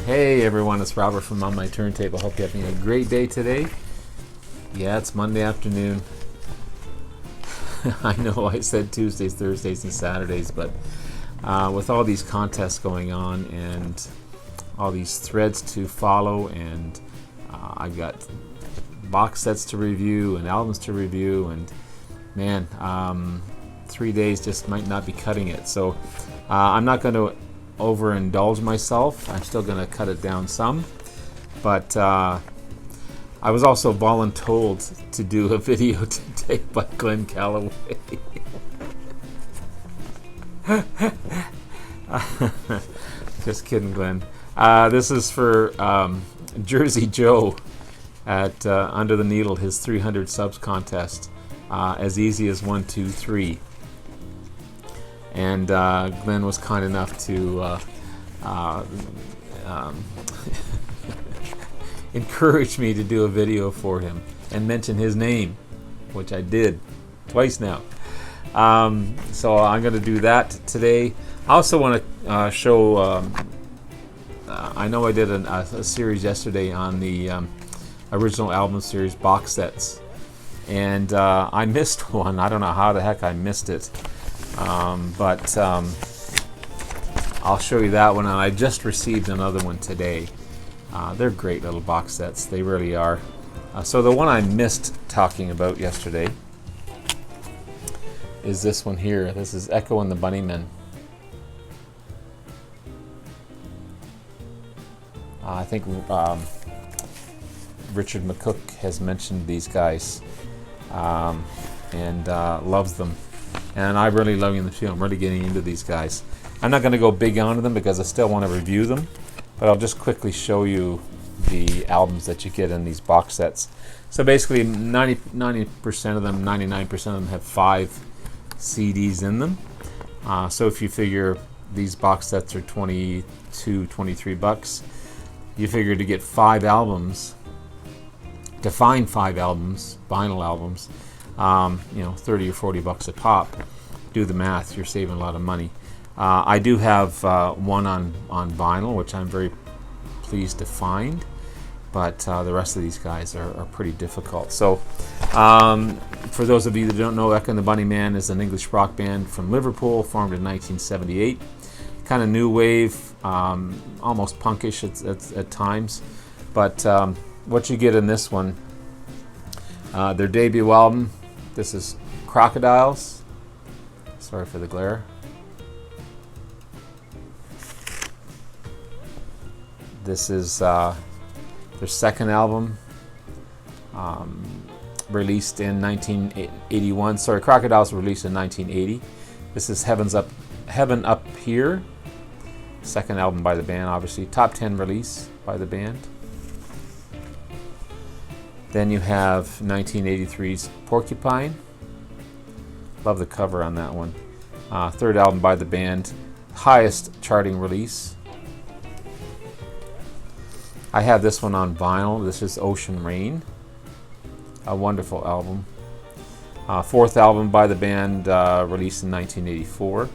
Hey everyone, it's Robert from On My Turntable. Hope you're having a great day today. Yeah, it's Monday afternoon. I know I said Tuesdays, Thursdays, and Saturdays, but with all these contests going on and all these threads to follow, and I've got box sets to review and albums to review, and man, 3 days just might not be cutting it. So I'm not going to overindulge myself. I'm still going to cut it down some, but I was also voluntold to do a video today by Glenn Calloway. Just kidding, Glenn. This is for Jersey Joe at Under the Needle, his 300 subs contest. As easy as 1, 2, 3. And Glenn was kind enough to encourage me to do a video for him and mention his name, which I did twice now. So I'm going to do that today. I also want to show, I know I did a series yesterday on the original album series box sets, and I missed one. I don't know how the heck I missed it. But I'll show you that one, and I just received another one today. They're great little box sets, they really are. So the one I missed talking about yesterday is this one here. This is Echo and the Bunnymen. I think Richard McCook has mentioned these guys and loves them. And I really love them too. I'm really getting into these guys. I'm not going to go big onto them because I still want to review them, but I'll just quickly show you the albums that you get in these box sets. So basically 90% of them, 99% of them have 5 CDs in them. So if you figure these box sets are 22, 23 bucks, you figure to get 5 albums, to find 5 albums, vinyl albums, 30 or 40 bucks a pop. Do the math, you're saving a lot of money. I do have one on vinyl, which I'm very pleased to find, but the rest of these guys are pretty difficult. So for those of you that don't know, Echo and the Bunnymen is an English rock band from Liverpool, formed in 1978. Kind of new wave, almost punkish at times, but what you get in this one, their debut album, this is Crocodiles. Sorry for the glare. This is their second album, released in 1981. Sorry, Crocodiles were released in 1980. This is Heaven Up Here, second album by the band, obviously. Top 10 release by the band. Then you have 1983's Porcupine. Love the cover on that one. Third album by the band, highest charting release. I have this one on vinyl. This is Ocean Rain, a wonderful album. Fourth album by the band, released in 1984.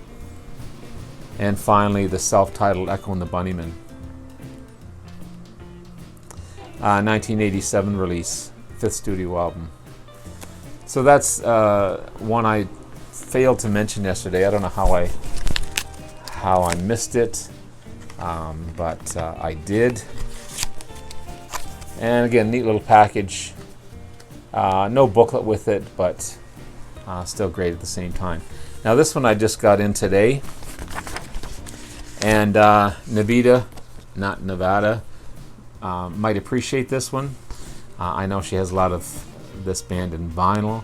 And finally, the self-titled Echo and the Bunnymen, 1987 release, 5th studio album. So that's one I failed to mention yesterday. I don't know how I missed it, but I did. And again, neat little package. No booklet with it, but still great at the same time. Now this one I just got in today, and Nevada might appreciate this one. I know she has a lot of this band in vinyl,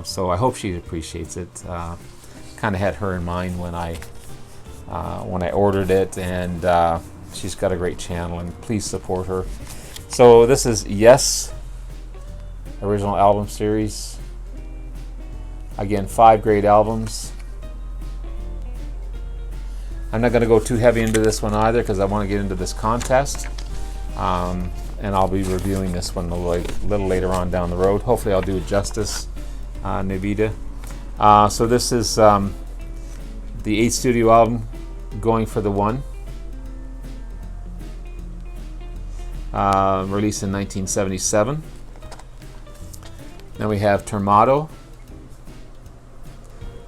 so I hope she appreciates it. Kind of had her in mind when I ordered it, and she's got a great channel, and please support her. So this is Yes, original album series. Again, 5 great albums. I'm not going to go too heavy into this one either because I want to get into this contest. And I'll be reviewing this one a little later on down the road. Hopefully I'll do it justice, Nevada. So this is the 8th studio album, Going for the One. released in 1977. Then we have Termato.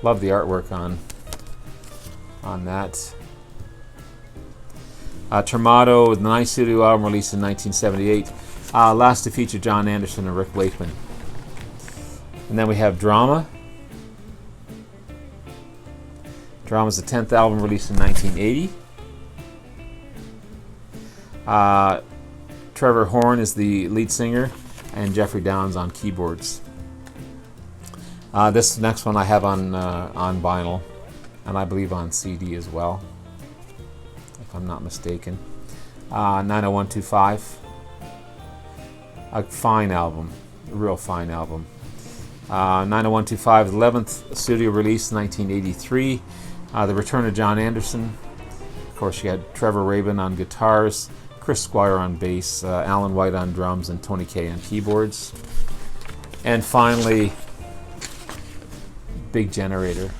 Love the artwork on that. Termato, the ninth studio album, released in 1978. Last to feature John Anderson and Rick Wakeman. And then we have Drama. Drama's the 10th album, released in 1980. Trevor Horn is the lead singer, and Jeffrey Downs on keyboards. This next one I have on vinyl, and I believe on CD as well, if I'm not mistaken. 90125. A fine album, a real fine album. 90125, 11th studio release, 1983. The return of John Anderson. Of course, you had Trevor Rabin on guitars, Chris Squire on bass, Alan White on drums, and Tony Kaye on keyboards. And finally, Big Generator.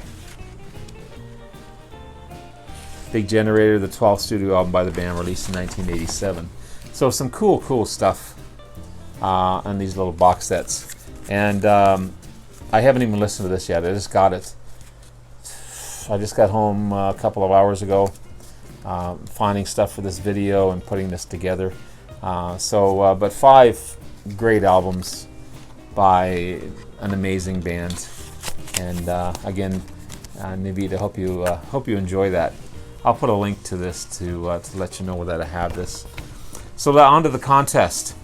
Big Generator, the 12th studio album by the band, released in 1987. So some cool stuff on these little box sets. And I haven't even listened to this yet. I just got it. I just got home a couple of hours ago, finding stuff for this video and putting this together. But 5 great albums by an amazing band. And again, Navita, hope you enjoy that. I'll put a link to this to let you know that I have this. So on to the contest.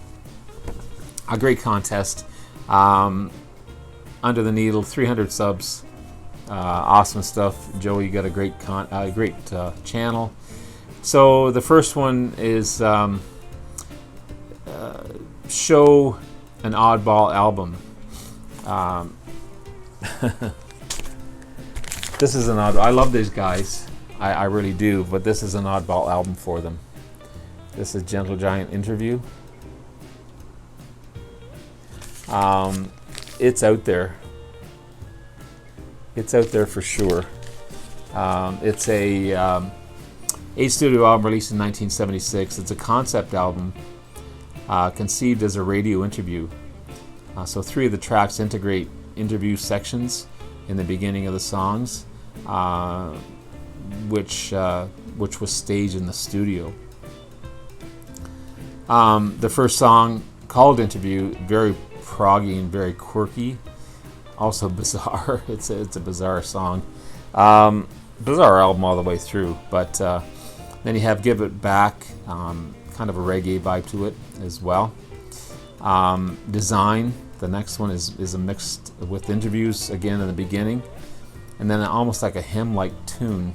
A great contest. Under the Needle, 300 subs. Awesome stuff. Joey, you got a great channel. So the first one is show an oddball album. This is an odd. I love these guys. I really do. But this is an oddball album for them. This is Gentle Giant Interview. It's out there. It's out there for sure. It's a 8-studio album released in 1976. It's a concept album conceived as a radio interview. So 3 of the tracks integrate interview sections in the beginning of the songs, which was staged in the studio. The first song, called Interview, very proggy and very quirky, also bizarre. It's a bizarre song, bizarre album all the way through. But then you have Give It Back, kind of a reggae vibe to it as well. Design, the next one, is a mixed with interviews again in the beginning, and then almost like a hymn-like tune,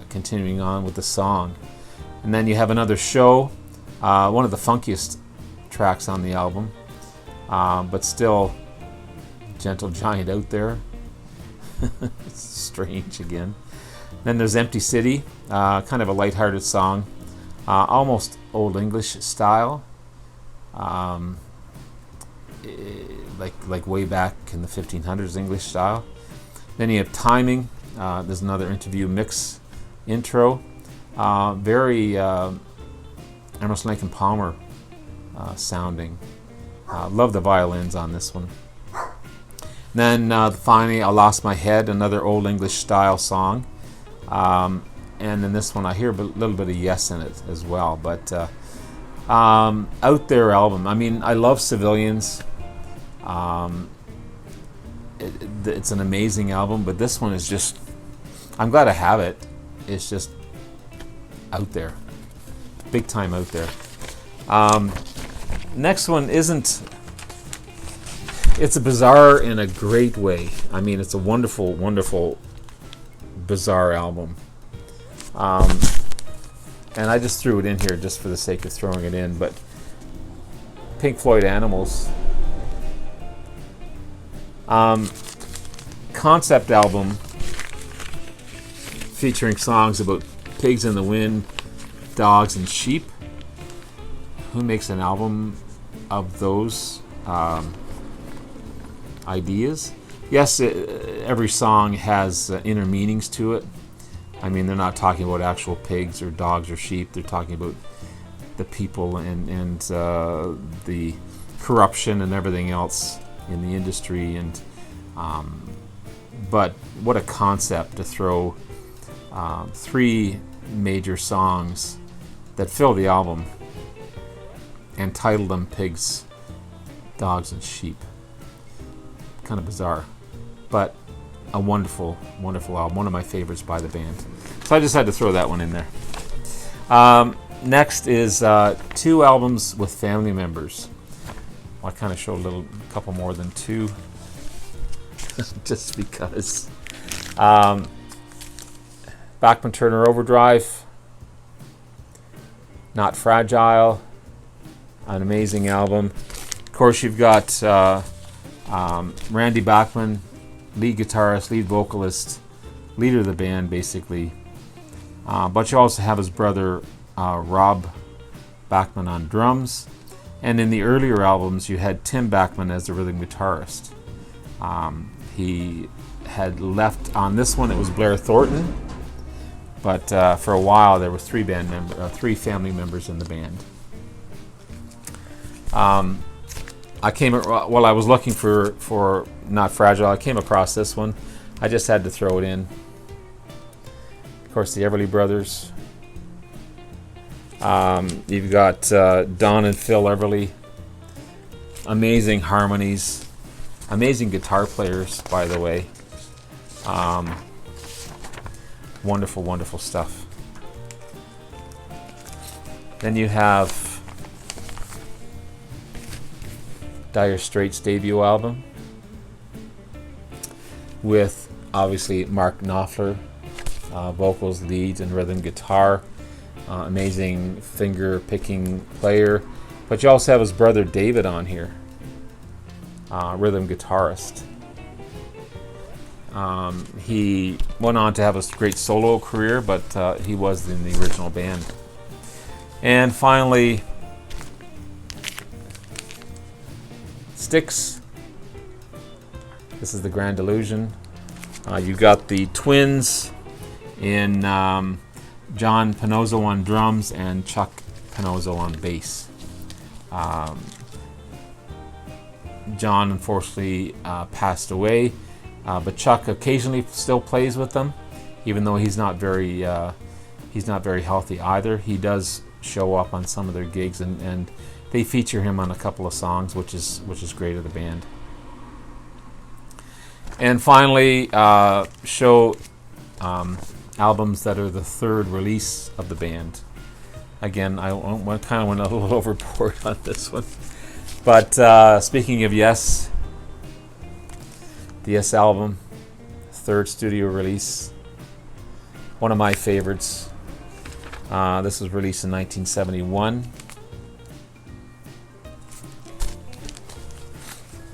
continuing on with the song. And then you have another Show, one of the funkiest tracks on the album, but still Gentle Giant out there. It's strange again. Then there's Empty City, kind of a lighthearted song, almost Old English style, like way back in the 1500s English style. Then you have Timing. There's another interview mix intro, very Emerson, Lake and Palmer sounding. Love the violins on this one. Then finally, I Lost My Head, another Old English style song. And then this one, I hear a little bit of Yes in it as well. But out there album. I mean, I love Civilians. It's an amazing album, but this one is just, I'm glad I have it. It's just out there. Big time out there. Next one isn't, it's a bizarre in a great way. I mean, it's a wonderful, wonderful, bizarre album. And I just threw it in here just for the sake of throwing it in, but Pink Floyd Animals. Concept album featuring songs about pigs in the wind, dogs, and sheep. Who makes an album of those ideas? Yes, every song has inner meanings to it. I mean, they're not talking about actual pigs or dogs or sheep. They're talking about the people and the corruption and everything else in the industry. And but what a concept to throw 3 major songs that fill the album and title them Pigs, Dogs, and Sheep. Kind of bizarre, but a wonderful, wonderful album. One of my favorites by the band. So I just had to throw that one in there. Next is 2 albums with family members. Well, I kind of showed a couple more than 2, just because. Bachman Turner Overdrive, Not Fragile, an amazing album. Of course, you've got Randy Bachman, lead guitarist, lead vocalist, leader of the band, basically. But you also have his brother Rob Bachman on drums. And in the earlier albums, you had Tim Bachman as the rhythm guitarist. He had left on this one. It was Blair Thornton. But for a while, there were 3 family members in the band. While I was looking for Not Fragile, I came across this one. I just had to throw it in. Of course, the Everly Brothers. You've got Don and Phil Everly. Amazing harmonies. Amazing guitar players, by the way. Wonderful, wonderful stuff. Then you have Dire Straits' debut album with, obviously, Mark Knopfler, vocals, leads, and rhythm guitar. Amazing finger-picking player. But you also have his brother David on here, rhythm guitarist. He went on to have a great solo career, but he was in the original band. And finally, Styx. This is The Grand Illusion. You got the twins in John Panozzo on drums and Chuck Panozzo on bass. John unfortunately passed away, but Chuck occasionally still plays with them, even though he's not very healthy either. He does show up on some of their gigs, and they feature him on a couple of songs, which is great of the band. And finally, show albums that are the 3rd release of the band. Again, I kind of went a little overboard on this one. But speaking of Yes, the Yes album, 3rd studio release, one of my favorites. This was released in 1971.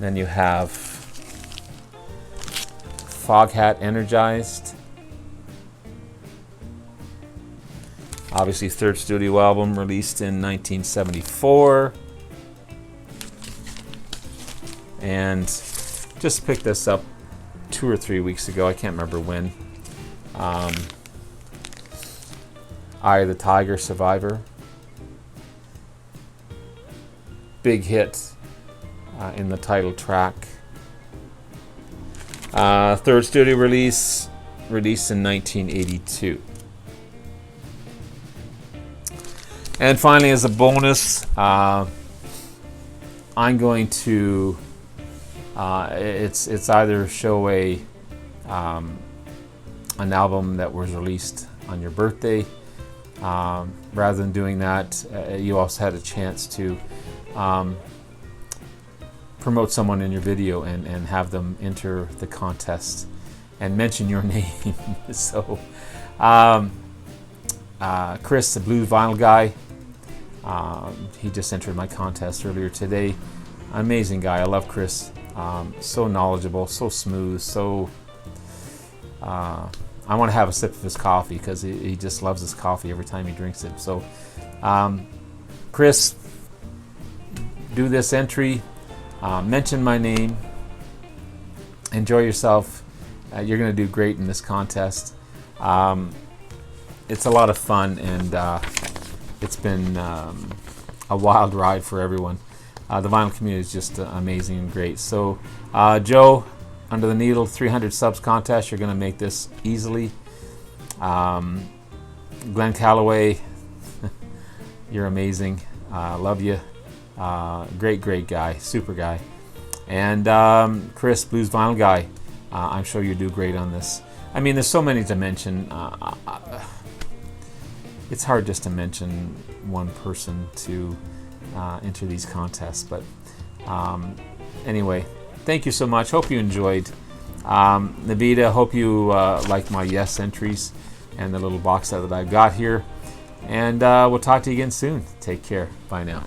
Then you have Foghat Energized. Obviously, 3rd studio album released in 1974. And just picked this up 2 or 3 weeks ago. I can't remember when. Eye of the Tiger, Survivor. Big hit in the title track. 3rd studio release, released in 1982. And finally, as a bonus, I'm going to it's either show an album that was released on your birthday. Rather than doing that, you also had a chance to promote someone in your video and have them enter the contest and mention your name. So Chris, the Blue Vinyl Guy, he just entered my contest earlier today. Amazing guy. I love Chris. So knowledgeable, so smooth, so I want to have a sip of his coffee because he just loves his coffee every time he drinks it. So Chris, do this entry, mention my name, enjoy yourself. You're going to do great in this contest. it's a lot of fun, and it's been a wild ride for everyone. The vinyl community is just amazing and great. So, Joe, Under the Needle 300 subs contest, you're going to make this easily. Glenn Calloway, you're amazing. Love you. Great guy, super guy. And Chris, Blues Vinyl Guy, I'm sure you do great on this. I mean, there's so many to mention. It's hard just to mention one person to enter these contests. But anyway, thank you so much. Hope you enjoyed. Navita, hope you like my yes entries and the little box that I've got here. And we'll talk to you again soon. Take care. Bye now.